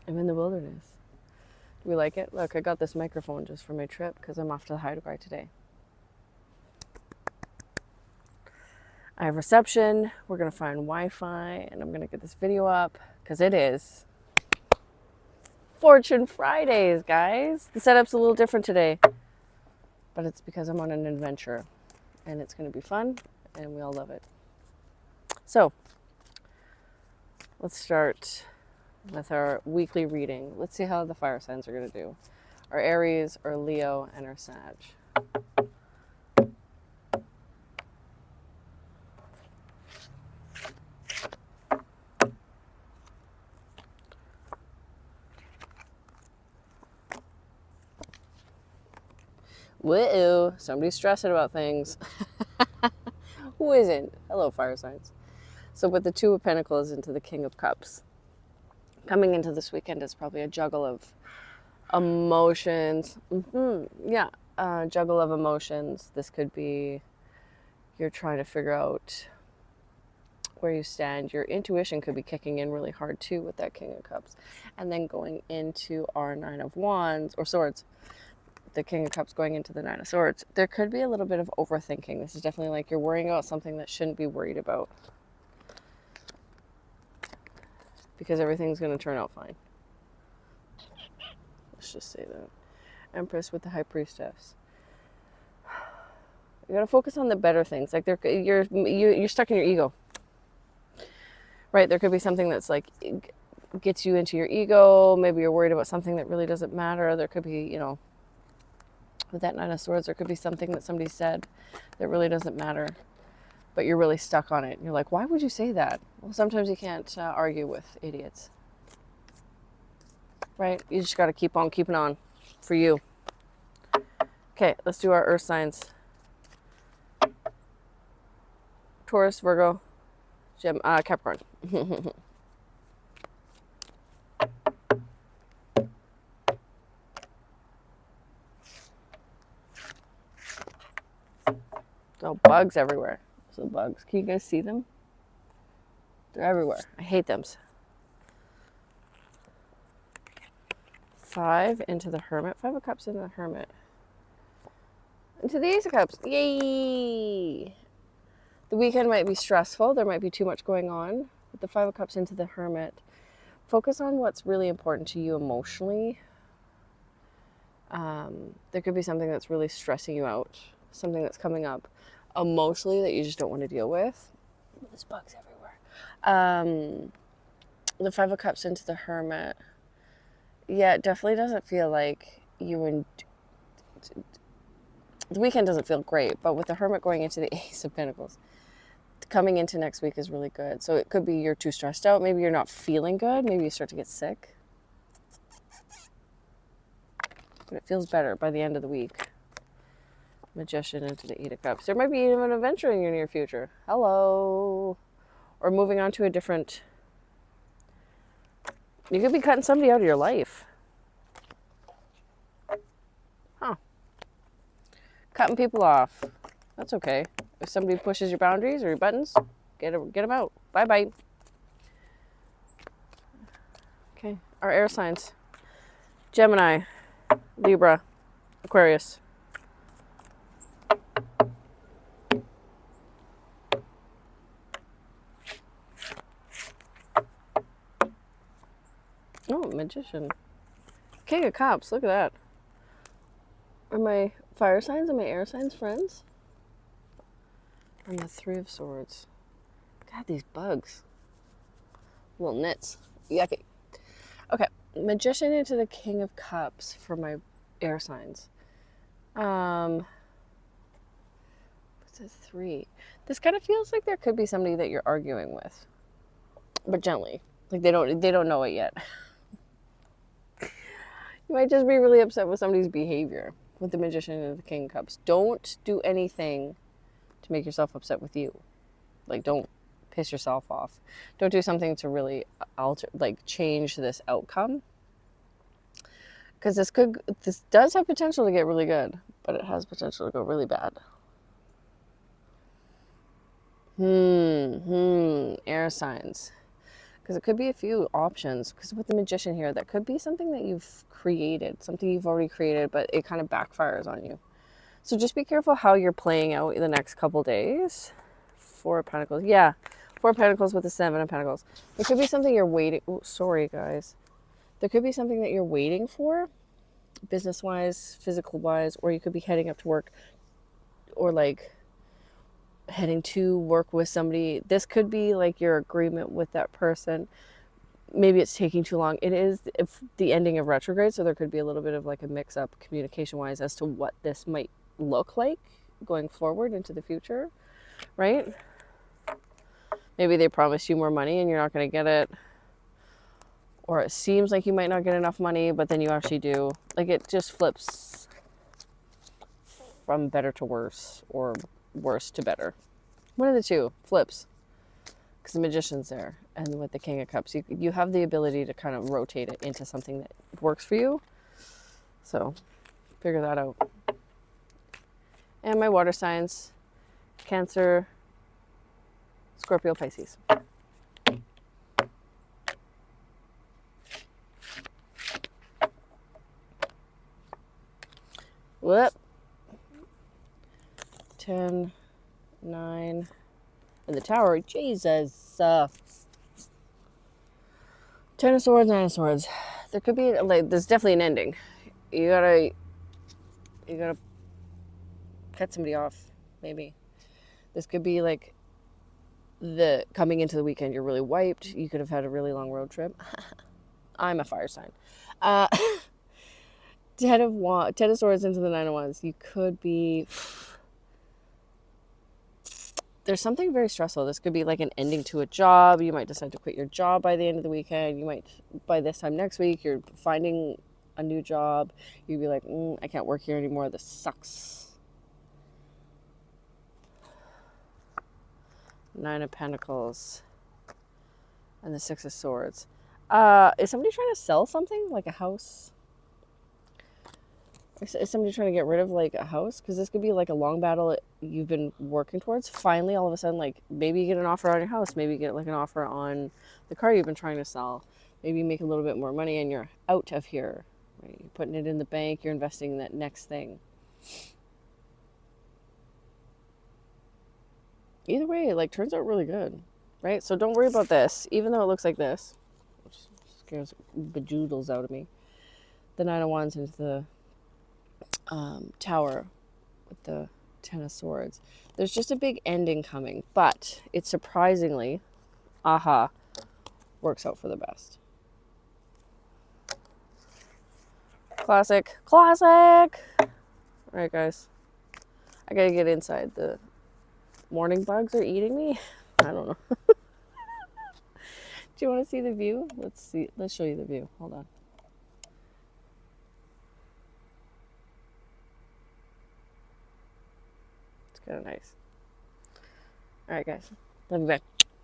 I'm in the wilderness. Do we like it? Look, I got this microphone just for my trip because I'm off to the Haida today. I have reception. We're going to find Wi-Fi, and I'm going to get this video up because it is Fortune Fridays, guys. The setup's a little different today, but it's because I'm on an adventure, and it's going to be fun, and we all love it. So, let's start with our weekly reading. Let's see how the fire signs are going to do. Our Aries, our Leo, and our Sag. Whoa, somebody's stressing about things. Who isn't? Hello, fire signs. So with the Two of Pentacles into the King of Cups, coming into this weekend is probably a juggle of emotions. Juggle of emotions. This could be you're trying to figure out where you stand. Your intuition could be kicking in really hard too with that King of Cups. And then going into our Nine of Wands, or Swords, the King of Cups going into the Nine of Swords. There could be a little bit of overthinking. This is definitely like you're worrying about something that shouldn't be worried about, because everything's going to turn out fine. Let's just say that. Empress with the High Priestess. You got to focus on the better things. Like you're stuck in your ego, right? There could be something that's like gets you into your ego. Maybe you're worried about something that really doesn't matter. There could be, with that Nine of Swords, there could be something that somebody said that really doesn't matter, but you're really stuck on it. You're like, why would you say that? Well, sometimes you can't argue with idiots, right? You just got to keep on keeping on for you. Okay, let's do our earth signs. Taurus, Virgo, Capricorn. Oh, bugs everywhere. So bugs. Can you guys see them? They're everywhere. I hate them. 5 into the Hermit. 5 of Cups into the Hermit. Into the Ace of Cups. Yay! The weekend might be stressful. There might be too much going on. With the 5 of Cups into the Hermit, focus on what's really important to you emotionally. There could be something that's really stressing you out. Something that's coming up emotionally that you just don't want to deal with. There's bugs everywhere. The 5 of Cups into the Hermit. Yeah, it definitely doesn't feel like the weekend doesn't feel great, but with the Hermit going into the Ace of Pentacles, coming into next week is really good. So it could be you're too stressed out. Maybe you're not feeling good. Maybe you start to get sick. But it feels better by the end of the week. Magician into the 8 of Cups. There might be even an adventure in your near future. Hello. Or moving on to a different... You could be cutting somebody out of your life. Huh. Cutting people off. That's okay. If somebody pushes your boundaries or your buttons, get them out. Bye-bye. Okay. Our air signs. Gemini, Libra, Aquarius. Oh, Magician. King of Cups. Look at that. Are my fire signs and my air signs friends? And the 3 of Swords. God, these bugs. Little nits. Yucky. Okay. Magician into the King of Cups for my air signs. What's a 3? This kind of feels like there could be somebody that you're arguing with, but gently. Like they don't know it yet. You might just be really upset with somebody's behavior with the Magician and the King of Cups. Don't do anything to make yourself upset with you. Like, don't piss yourself off. Don't do something to really change this outcome. Because this does have potential to get really good, but it has potential to go really bad. Air signs. Because it could be a few options. Because with the Magician here, that could be something that you've created, something you've already created, but it kind of backfires on you. So just be careful how you're playing out in the next couple days. Four of Pentacles. Yeah, Four of Pentacles with the Seven of Pentacles. There could be something you're waiting. Oh, sorry, guys. There could be something that you're waiting for, business-wise, physical-wise, or you could be heading up to work, or like heading to work with somebody. This could be like your agreement with that person. Maybe it's taking too long. It is the ending of retrograde, so there could be a little bit of like a mix-up communication-wise as to what this might look like going forward into the future, right? Maybe they promise you more money and you're not going to get it. Or it seems like you might not get enough money, but then you actually do. Like it just flips from better to worse or worse to better. One of the two flips. Because the Magician's there. And with the King of Cups, you have the ability to kind of rotate it into something that works for you. So figure that out. And my water signs, Cancer, Scorpio, Pisces. Whoop. 10, 9, and the Tower. Jesus. 10 of Swords, 9 of Swords. There could be, like, there's definitely an ending. You gotta cut somebody off, maybe. This could be like the coming into the weekend, you're really wiped. You could have had a really long road trip. I'm a fire sign. 10 of Swords into the 9 of Wands. You could be... There's something very stressful. This could be like an ending to a job. You might decide to quit your job by the end of the weekend. You might, by this time next week, you're finding a new job. You'd be like, I can't work here anymore. This sucks. 9 of Pentacles. And the 6 of Swords. Is somebody trying to sell something? Like a house? Is somebody trying to get rid of like a house? Because this could be like a long battle you've been working towards. Finally, all of a sudden, like maybe you get an offer on your house. Maybe you get like an offer on the car you've been trying to sell. Maybe you make a little bit more money and you're out of here. Right? You're putting it in the bank. You're investing in that next thing. Either way, it like turns out really good. Right? So don't worry about this. Even though it looks like this, which scares bejoodles out of me. The 9 of Wands into the Tower with the 10 of Swords. There's just a big ending coming, but it surprisingly, works out for the best. Classic. All right, guys. I gotta get inside. The morning bugs are eating me. I don't know. Do you want to see the view? Let's see. Let's show you the view. Hold on. Kind of nice. All right, guys. Love you back.